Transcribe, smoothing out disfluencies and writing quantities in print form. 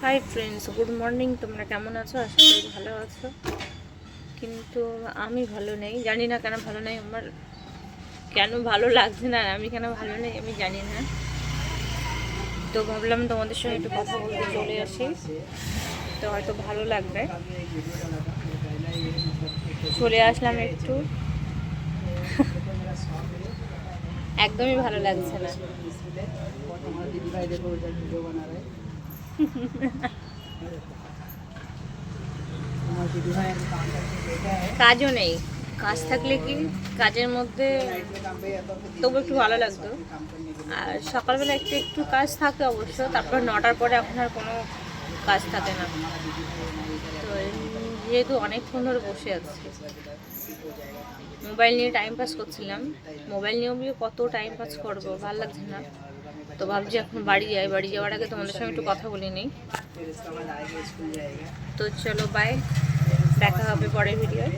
Hi friends, good morning. তোমরা কেমন আছো? আশা করি ভালো আছো, কিন্তু আমি ভালো নেই। জানি না কেন ভালো নেই, আমার কেন ভালো লাগছে না, আমি কেন ভালো নেই আমি জানি না। তো ভাবলাম তোমাদের সঙ্গে একটু কথা বলতে চলে আসি, তো হয়তো ভালো লাগবে। চলে আসলাম একটু, একদমই ভালো লাগছে না। কাজও নেই, কাজ থাকলে কি কাজের মধ্যে তবু একটু ভালো লাগতো। আর সকালবেলা একটু একটু কাজ থাকে অবশ্য, তারপর 9টার পরে এখন আর কোনো কাজ থাকে না। তো যেহেতু অনেকক্ষণ ধরে বসে আছি, মোবাইল নিয়ে টাইম পাস করছিলাম। মোবাইল নিয়েও কত টাইম পাস করবো, ভালো লাগছে না। তো ভাবছি এখন বাড়ি যাই, বাড়ি যাওয়ার আগে তোমাদের সঙ্গে একটু কথা বলে নিই। তো চলো, বাই, দেখা হবে পরের ভিডিওয়।